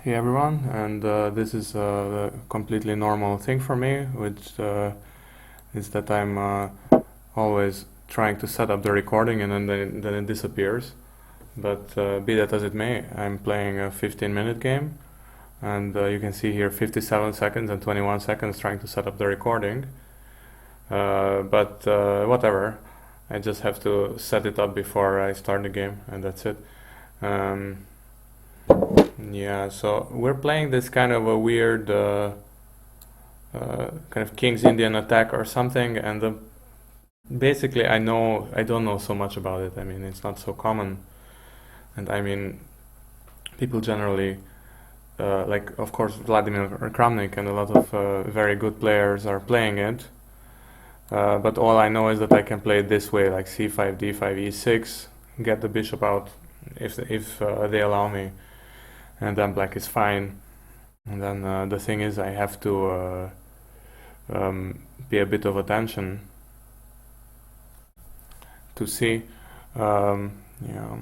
Hey everyone, and this is a completely normal thing for me, which is that I'm always trying to set up the recording and then it disappears. But be that as it may, I'm playing a 15-minute game, and you can see here 57 seconds and 21 seconds trying to set up the recording. But whatever, I just have to set it up before I start the game, and that's it. Um, Yeah, so we're playing this kind of a weird kind of King's Indian attack or something, and basically I don't know so much about it. I mean, it's not so common, and I mean, people generally like, of course, Vladimir Kramnik and a lot of very good players are playing it. But all I know is that I can play it this way, like c5, d5, e6, get the bishop out if they allow me, and then black is fine. And then the thing is, I have to pay a bit of attention to see. Yeah.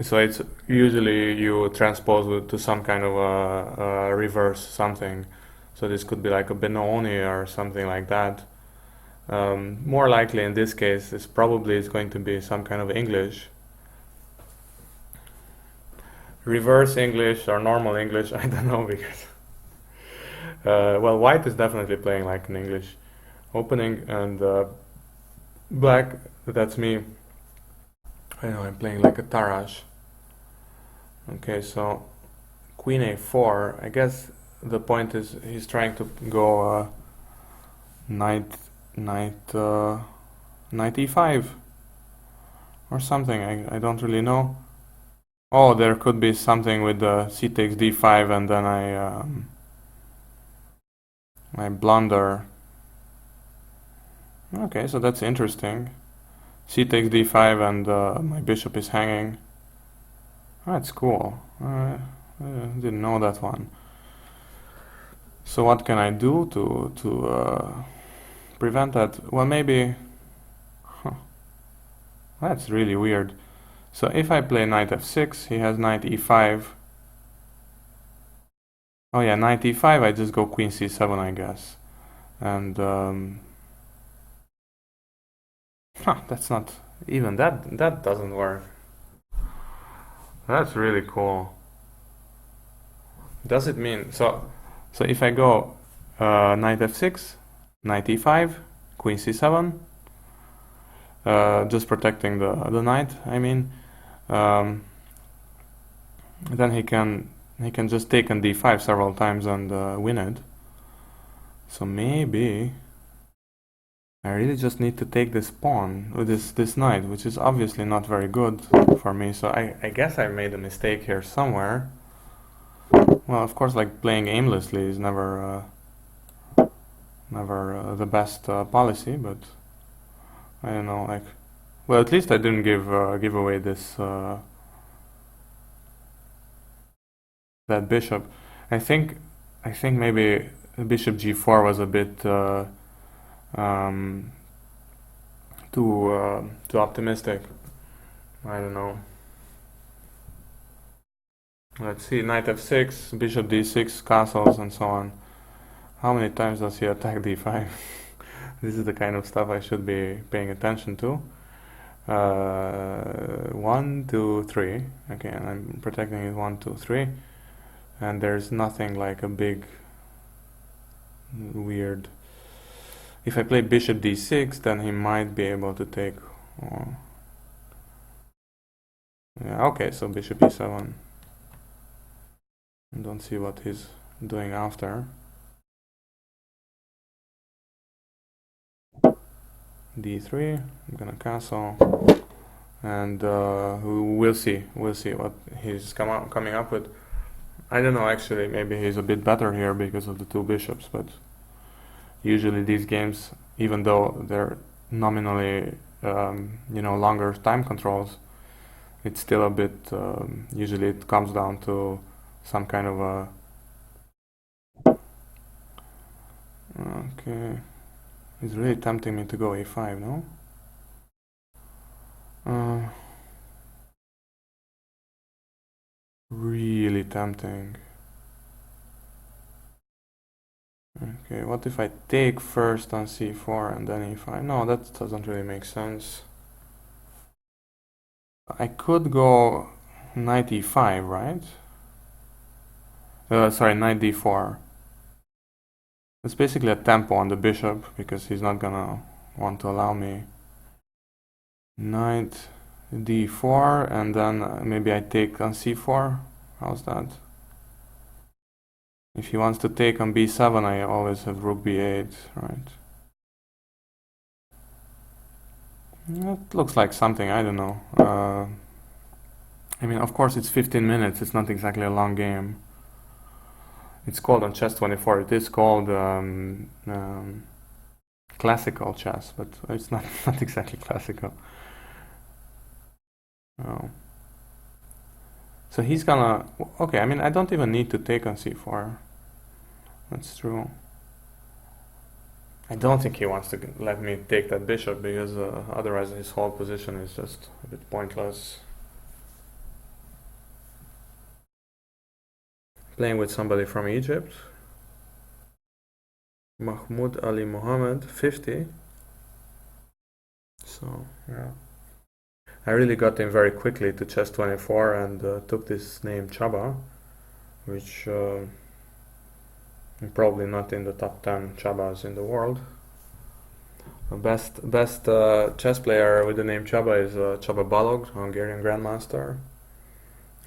So it's usually you transpose it to some kind of a reverse something. So this could be like a Benoni or something like that. More likely in this case, it's probably is going to be some kind of English. Reverse English or normal English, I don't know because well, white is definitely playing like an English opening, and black, that's me. I know I'm playing like a Tarrasch. Okay, so Queen A4. I guess the point is he's trying to go knight, knight, knight E5 or something. I don't really know. Oh, there could be something with the c takes d5, and then I blunder. Okay, so that's interesting. C takes d5 and my bishop is hanging. That's cool. I didn't know that one. So what can I do to prevent that? Well, maybe. Huh, that's really weird. So if I play knight f6, he has knight e5. Oh yeah, knight e5. I just go queen c7, I guess. And that's not even that. That doesn't work. That's really cool. Does it mean so? So if I go knight f6, knight e5, queen c7, just protecting the knight. I mean, um, then he can just take on d5 several times and win it. So maybe I really just need to take this pawn with this knight, which is obviously not very good for me. So I guess I made a mistake here somewhere. Well, of course, like playing aimlessly is never the best policy, but I don't know. Like, well, at least I didn't give away this that bishop. I think maybe bishop g4 was a bit um, too optimistic. I don't know. Let's see, knight f6, bishop d6, castles, and so on. How many times does he attack d5? This is the kind of stuff I should be paying attention to. 1, 2, 3. Okay, and I'm protecting it 1, 2, 3. And there's nothing like a big weird. If I play bishop d6, then he might be able to take. Oh. Yeah, okay, so bishop e7. Don't see what he's doing after. d3. I'm gonna castle, and we'll see what he's coming up with. I don't know, actually. Maybe he's a bit better here because of the two bishops, but usually these games, even though they're nominally longer time controls, it's still a bit usually it comes down to some kind of a okay. It's really tempting me to go a5, no? Really really tempting. Okay, what if I take first on c4 and then e5? No, that doesn't really make sense. I could go knight e5, right? Sorry, knight d4. It's basically a tempo on the bishop because he's not gonna want to allow me. Knight d4 and then maybe I take on c4. How's that? If he wants to take on b7, I always have rook b8, right? It looks like something, I don't know. I mean, of course it's 15 minutes, it's not exactly a long game. It's called on chess24, it is called classical chess, but it's not, not exactly classical. Oh. So he's gonna, okay, I mean, I don't even need to take on c4. That's true. I don't think he wants to let me take that bishop because otherwise his whole position is just a bit pointless. Playing with somebody from Egypt. Mahmoud Ali Mohammed, 50. So, yeah. I really got in very quickly to chess24 and took this name Chaba, which probably not in the top 10 Chabas in the world. The best chess player with the name Chaba is Csaba Balog, Hungarian grandmaster.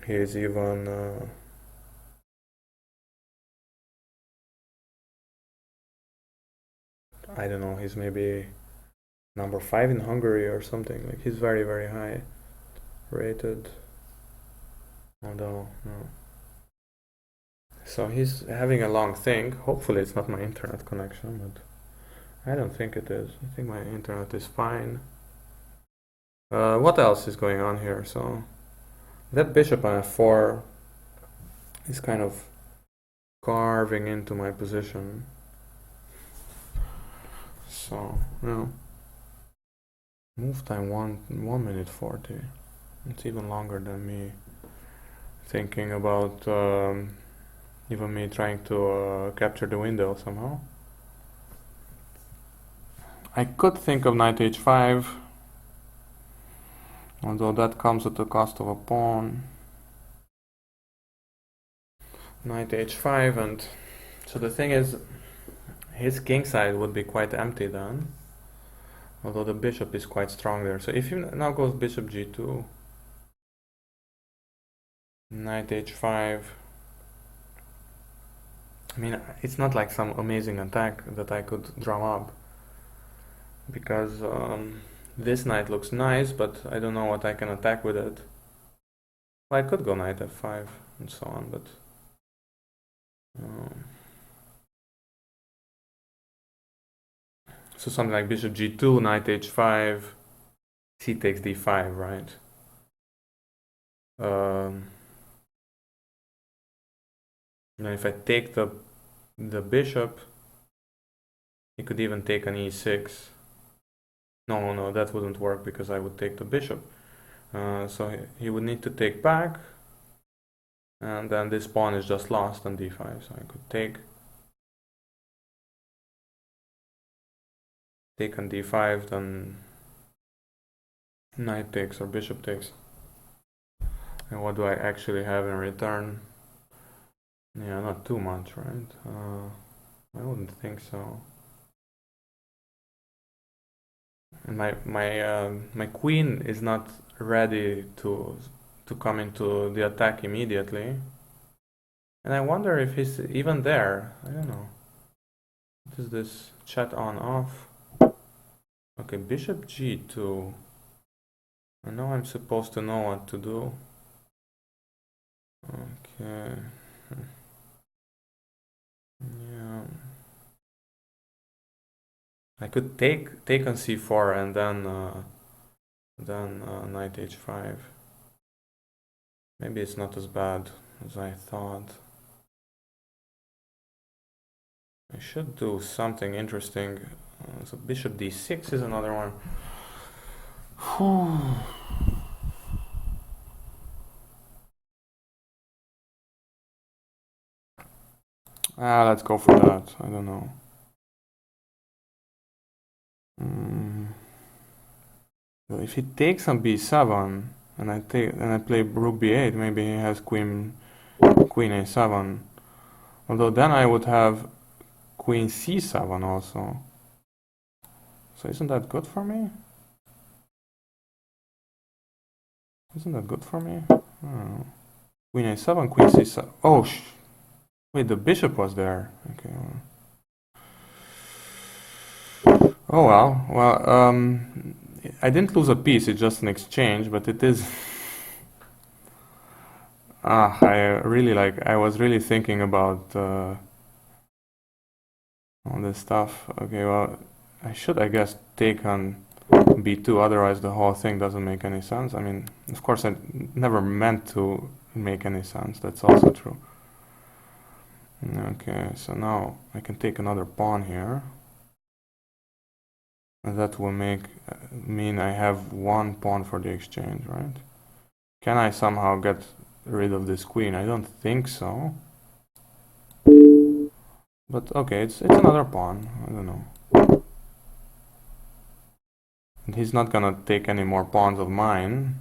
He is even I don't know, he's maybe number 5 in Hungary or something. Like he's very, very high rated. Although, no. So he's having a long thing. Hopefully it's not my internet connection, but I don't think it is. I think my internet is fine. What else is going on here? So that bishop on f4 is kind of carving into my position. So, no. Move time 1 minute 40. It's even longer than me thinking about even me trying to capture the window somehow. I could think of knight h5, although that comes at the cost of a pawn. Knight h5, and so the thing is, his king side would be quite empty then, although the bishop is quite strong there. So if he now goes bishop g2, knight h5, I mean, it's not like some amazing attack that I could draw up, because this knight looks nice, but I don't know what I can attack with it. Well, I could go knight f5 and so on, but so something like bishop g2, knight h5, c takes d5, right? Now if I take the bishop, he could even take an e6. No, that wouldn't work because I would take the bishop. So he would need to take back, and then this pawn is just lost on d5. So I could take on d5, then knight takes or bishop takes. And what do I actually have in return? Yeah, not too much, right? I wouldn't think so. And my queen is not ready to come into the attack immediately, and I wonder if he's even there. I don't know. What is this chat on off? Okay, bishop g2. I know I'm supposed to know what to do. Okay. Yeah. I could take on c4 and then knight h5. Maybe it's not as bad as I thought. I should do something interesting. So bishop d6 is another one. Let's go for that. I don't know. If he takes on b7 and I play rook b8, maybe he has queen a7. Although then I would have queen c7 also. So isn't that good for me? Isn't that good for me? I don't know. Queen a7, queen c7. Oh, wait, the bishop was there. Okay. Oh well. Well, I didn't lose a piece. It's just an exchange, but it is. I was really thinking about all this stuff. Okay, well, I should, I guess, take on b2, otherwise the whole thing doesn't make any sense. I mean, of course, I never meant to make any sense. That's also true. Okay, so now I can take another pawn here. And that will mean I have one pawn for the exchange, right? Can I somehow get rid of this queen? I don't think so. But okay, it's another pawn. I don't know. And he's not gonna take any more pawns of mine.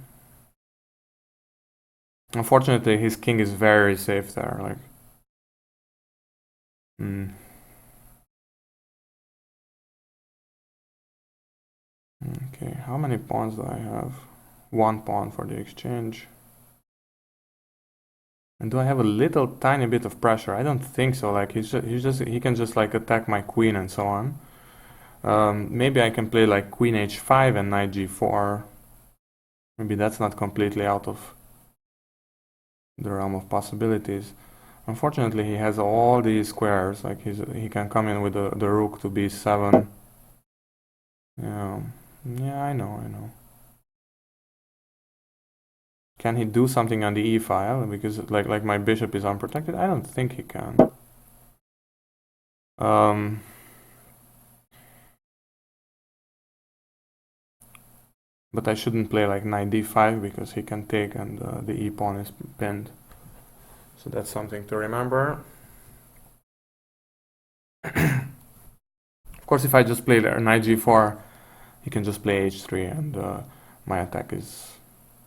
Unfortunately, his king is very safe there. Like, Okay, how many pawns do I have? One pawn for the exchange. And do I have a little tiny bit of pressure? I don't think so. Like he can just like attack my queen and so on. Maybe I can play like queen h5 and knight g4. Maybe that's not completely out of the realm of possibilities. Unfortunately, he has all these squares. Like he can come in with the rook to b7. Yeah, I know. Can he do something on the e file? Because like my bishop is unprotected? I don't think he can. But I shouldn't play like knight d5 because he can take and the e pawn is pinned. So that's something to remember. Of course, if I just play knight g4, he can just play h3 and my attack is...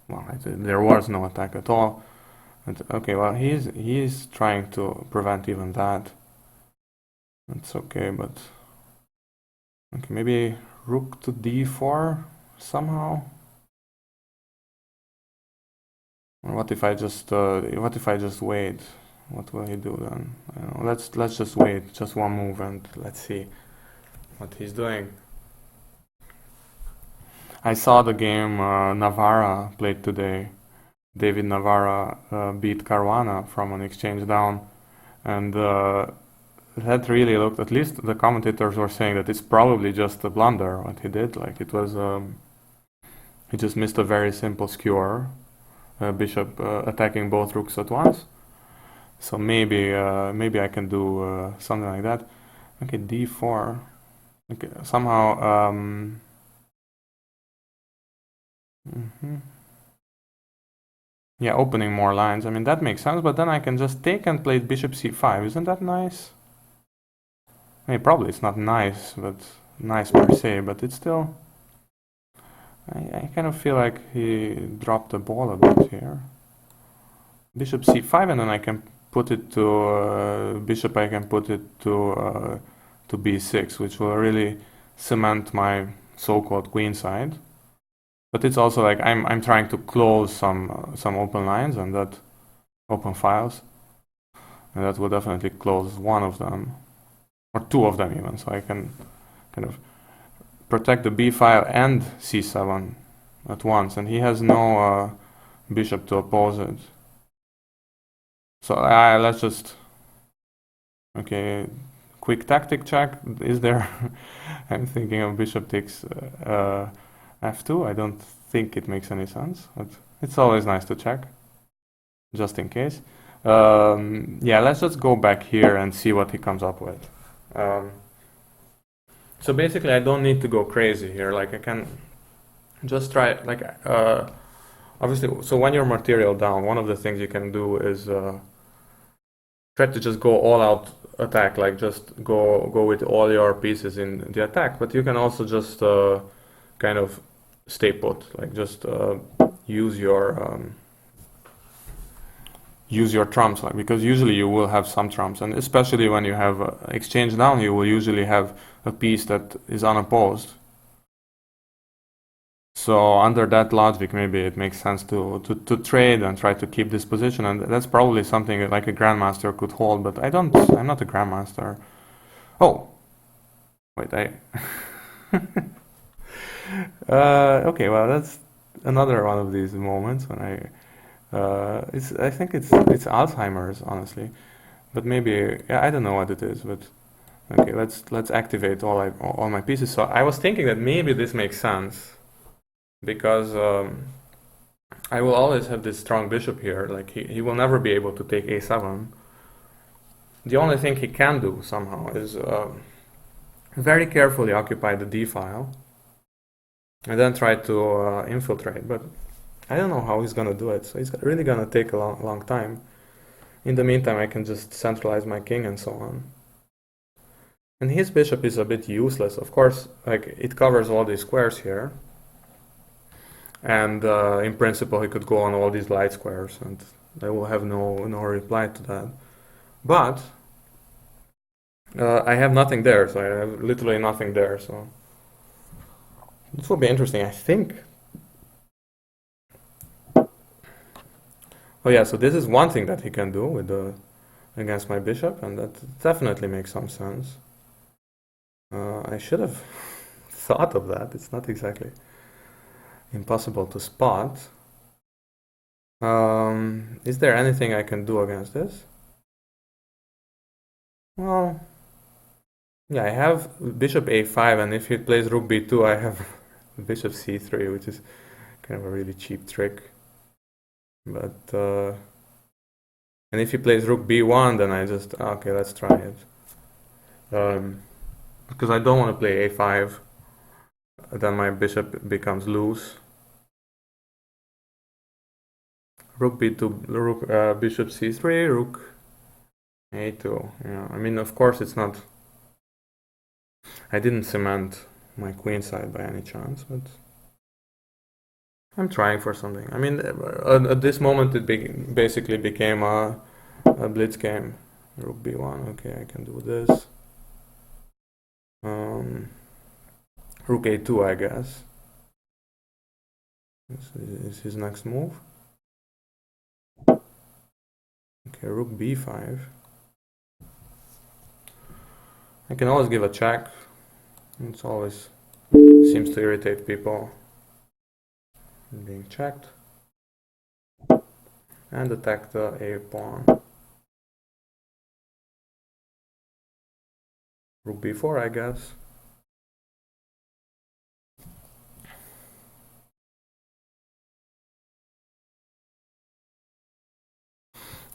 Well, there was no attack at all. And, okay, well, he's trying to prevent even that. That's okay, but... Okay, maybe rook to d4 somehow? Or what if I just wait? What will he do then? I don't know. Let's just wait, just one move, and let's see what he's doing. I saw the game Navarra played today. David Navarra beat Caruana from an exchange down, and that really looked. At least the commentators were saying that it's probably just a blunder what he did. Like it was, he just missed a very simple skewer. Bishop attacking both rooks at once. So maybe I can do something like that. Okay, d4. Okay, somehow. Yeah, opening more lines. I mean that makes sense. But then I can just take and play bishop c5. Isn't that nice? I mean, probably it's not nice, but nice per se. But it's still. I kind of feel like he dropped the ball a bit here. Bishop c5, and then I can put it to bishop. I can put it to b6, which will really cement my so-called queen side. But it's also like I'm trying to close some open lines and that open files, and that will definitely close one of them, or two of them even. So I can kind of protect the b file and c7 at once, and he has no bishop to oppose it. So let's just... Okay, quick tactic check. Is there... I'm thinking of bishop takes f2. I don't think it makes any sense, but it's always nice to check, just in case. Yeah, let's just go back here and see what he comes up with. So basically, I don't need to go crazy here. Like I can just try, like obviously. So when you're material down, one of the things you can do is try to just go all out attack, like just go with all your pieces in the attack. But you can also just kind of stay put, like just use your trumps, like, because usually you will have some trumps, and especially when you have exchange down, you will usually have a piece that is unopposed. So under that logic, maybe it makes sense to trade and try to keep this position, and that's probably something like a grandmaster could hold. But I'm not a grandmaster. Oh, wait, okay, well, that's another one of these moments when I think it's Alzheimer's, honestly, but maybe, yeah, I don't know what it is, but okay, let's activate all my pieces. So I was thinking that maybe this makes sense because I will always have this strong bishop here. Like he will never be able to take a7. The only thing he can do somehow is very carefully occupy the d file and then try to infiltrate. But I don't know how he's gonna do it. So he's really gonna take a long time. In the meantime, I can just centralize my king and so on. And his bishop is a bit useless. Of course, like it covers all these squares here. And in principle, he could go on all these light squares, and I will have no reply to that. But I have nothing there, so I have literally nothing there. So this will be interesting, I think. Oh yeah, so this is one thing that he can do with against my bishop, and that definitely makes some sense. I should have thought of that. It's not exactly impossible to spot. Is there anything I can do against this? Well, yeah, I have bishop a5, and if he plays rook b2, I have bishop c3, which is kind of a really cheap trick. But and if he plays rook b1, then I just okay, let's try it. Because I don't want to play a5, then my bishop becomes loose. Rook b2, rook bishop c3, rook a2. Yeah, I mean, of course, it's not. I didn't cement my queen side by any chance, but I'm trying for something. I mean, at this moment, it basically became a blitz game. Rook b1. Okay, I can do this. Rook a2, I guess. This is his next move. Okay, rook b5. I can always give a check. It's always seems to irritate people being checked. And attack the a pawn. Rook b4, I guess.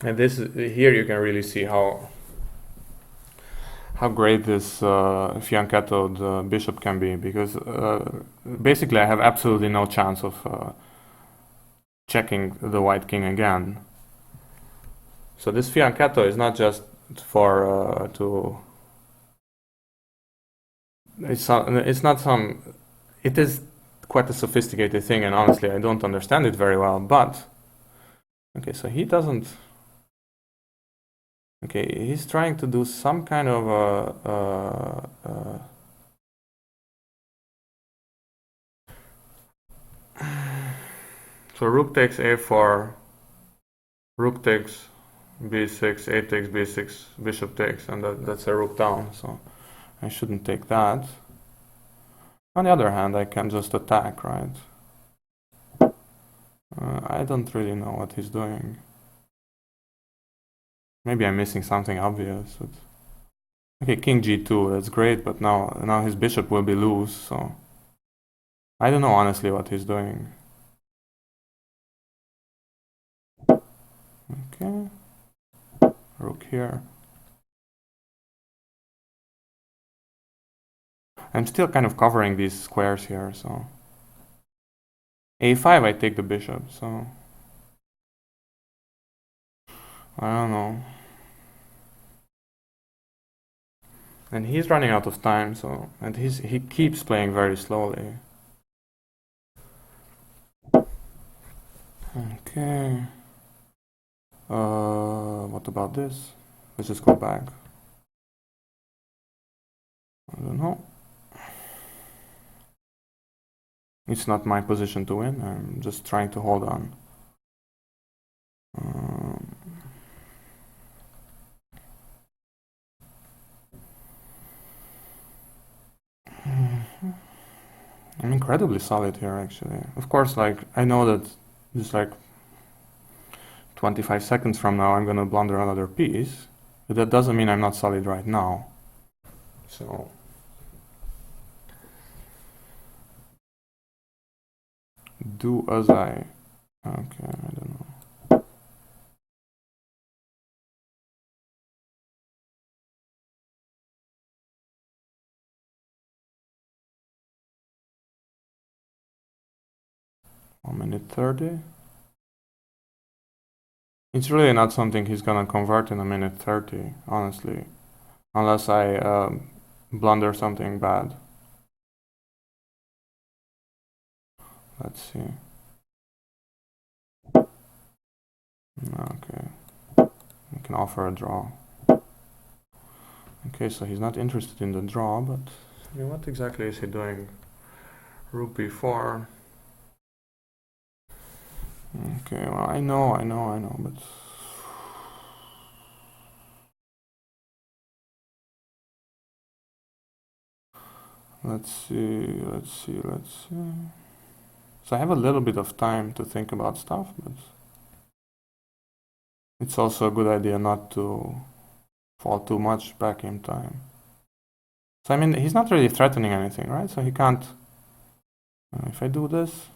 And this here you can really see how great this fianchettoed bishop can be, because basically I have absolutely no chance of checking the white king again. So this fianchetto is not just for it's not some. It is quite a sophisticated thing, and honestly, I don't understand it very well. But okay, so he doesn't. Okay, he's trying to do some kind of so rook takes a4, rook takes b6, a takes b6, bishop takes, and that's a rook down, so I shouldn't take that. On the other hand, I can just attack, right? I don't really know what he's doing. Maybe I'm missing something obvious. But okay, king g2, that's great, but now his bishop will be loose, so I don't know honestly what he's doing. Okay, rook here. I'm still kind of covering these squares here, so a5 I take the bishop, so I don't know. And he's running out of time, so and he keeps playing very slowly. Okay. What about this? Let's just go back. I don't know. It's not my position to win. I'm just trying to hold on. I'm incredibly solid here, actually. Of course, like, I know that just like 25 seconds from now I'm gonna blunder another piece, but that doesn't mean I'm not solid right now. So do as I... Okay, I don't know. 1 minute 30. It's really not something he's gonna convert in 1 minute 30, honestly. Unless I blunder something bad. Let's see. Okay. We can offer a draw. Okay, so he's not interested in the draw, but I mean, what exactly is he doing? Rook b4. Okay, well, I know, but let's see. So I have a little bit of time to think about stuff, but it's also a good idea not to fall too much back in time. So I mean, he's not really threatening anything, right? So he can't... if I do this,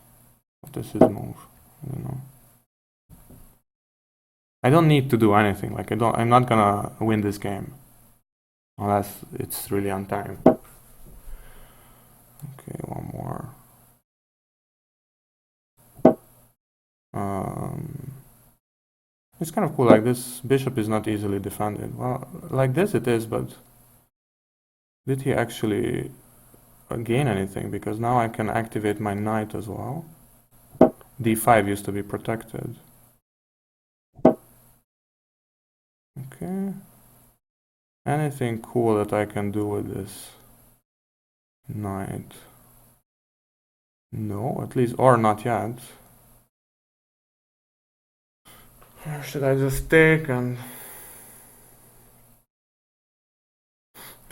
what is his move? I don't know. I don't need to do anything. Like I'm not gonna win this game unless it's really on time. Okay, one more. It's kind of cool. Like this bishop is not easily defended. Well, like this it is, but did he actually gain anything? Because now I can activate my knight as well. d5 used to be protected. Okay. Anything cool that I can do with this knight? No, at least, or not yet. Or should I just take and...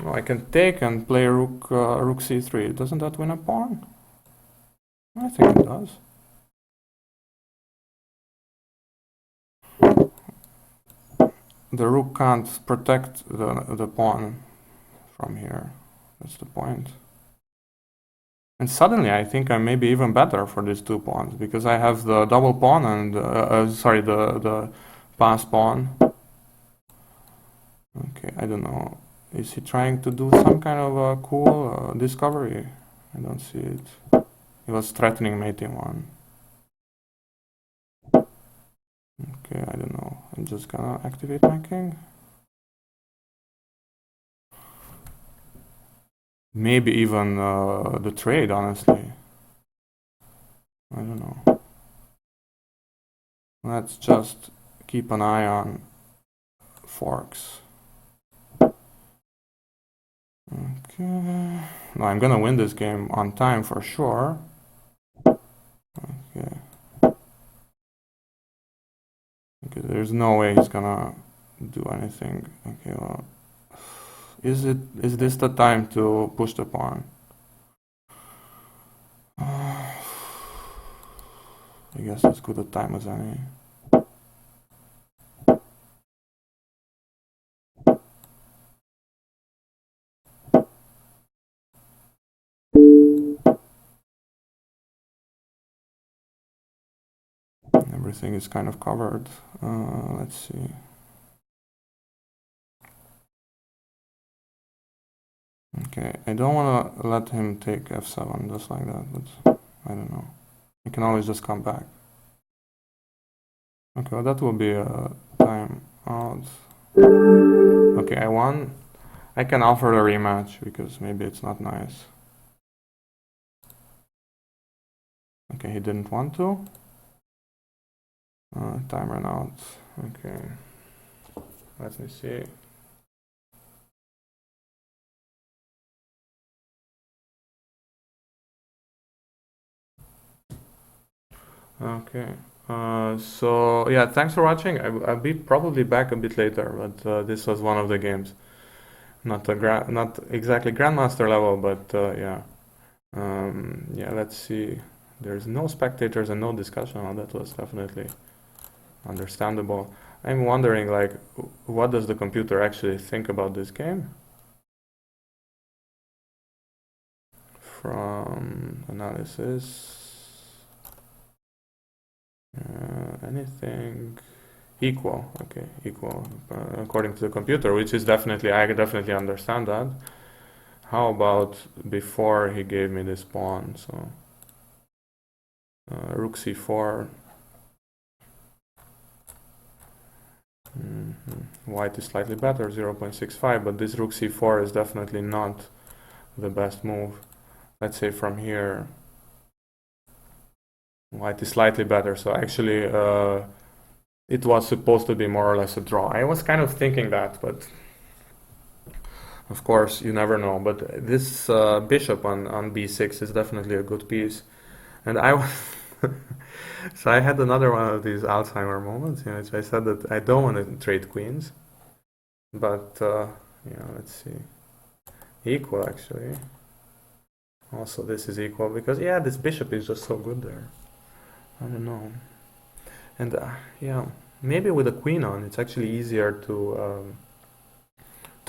Oh, I can take and play rook c3. Doesn't that win a pawn? I think it does. The rook can't protect the pawn from here. That's the point. And suddenly I think I may be even better for these two pawns, because I have the double pawn and, sorry, the pass pawn. Okay, I don't know. Is he trying to do some kind of a cool discovery? I don't see it. He was threatening mating one. Okay, I don't know. I'm just gonna activate my king. Maybe even the trade, honestly. I don't know. Let's just keep an eye on forks. Okay. No, I'm gonna win this game on time for sure. Okay. Okay, there's no way he's gonna do anything. Okay, well, is this the time to push the pawn? I guess as good a time as any. Everything is kind of covered. Let's see. Okay, I don't want to let him take f7 just like that, but I don't know. He can always just come back. Okay, well that will be a time out. Okay, I won. I can offer a rematch because maybe it's not nice. Okay, he didn't want to. Time ran out. Okay. Let me see. Okay. So yeah, thanks for watching. I'll be probably back a bit later, but this was one of the games. Not exactly grandmaster level, but yeah. Yeah, let's see. There's no spectators and no discussion. Oh, that was definitely understandable. I'm wondering, like, what does the computer actually think about this game? From analysis, anything equal. Okay, equal according to the computer, which is definitely, I definitely understand that. How about before he gave me this pawn? So rook c4. White is slightly better, 0.65, but this rook c4 is definitely not the best move. Let's say from here, white is slightly better. So actually, it was supposed to be more or less a draw. I was kind of thinking that, but of course, you never know. But this bishop on b6 is definitely a good piece. And I was so I had another one of these Alzheimer moments in which I said that I don't want to trade queens. But, yeah, let's see. Equal, actually. Also, this is equal because, yeah, this bishop is just so good there. I don't know. And, yeah, maybe with a queen on, it's actually easier to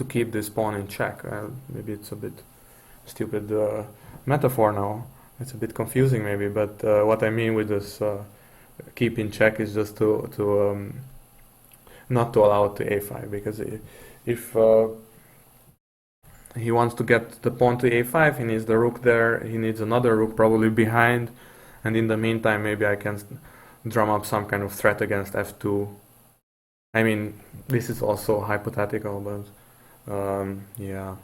keep this pawn in check. Maybe it's a bit stupid metaphor now. It's a bit confusing maybe, but what I mean with this keep in check is just to not to allow it to a5, because if he wants to get the pawn to a5, he needs the rook there, he needs another rook probably behind, and in the meantime maybe I can drum up some kind of threat against f2. I mean, this is also hypothetical, but yeah.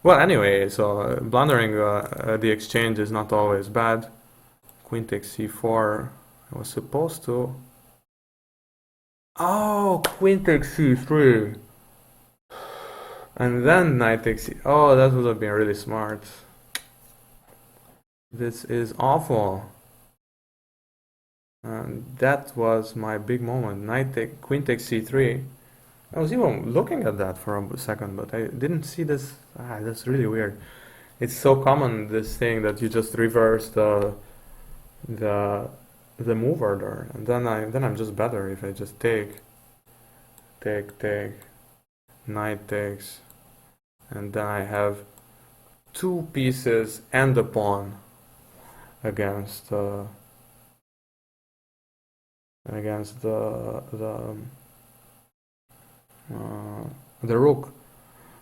Well, anyway, so blundering the exchange is not always bad. Queen takes c4. I was supposed to... Oh, queen takes c3. And then knight takes c... Oh, that would have been really smart. This is awful. And that was my big moment. Queen takes c3. I was even looking at that for a second, but I didn't see this. That's really weird. It's so common, this thing, that you just reverse the move order, and then I'm just better if I just take, knight takes, and then I have two pieces and a pawn against the rook.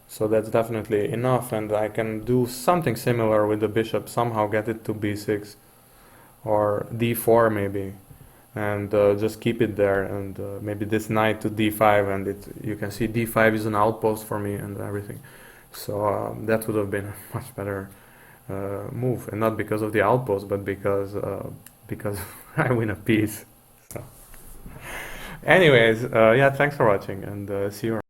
So that's definitely enough, and I can do something similar with the bishop, somehow get it to b6 or d4 maybe, and just keep it there, and maybe this knight to d5, and you can see d5 is an outpost for me and everything. So that would have been a much better move, and not because of the outpost, but because I win a piece. So. Anyways, yeah, thanks for watching, and see you around.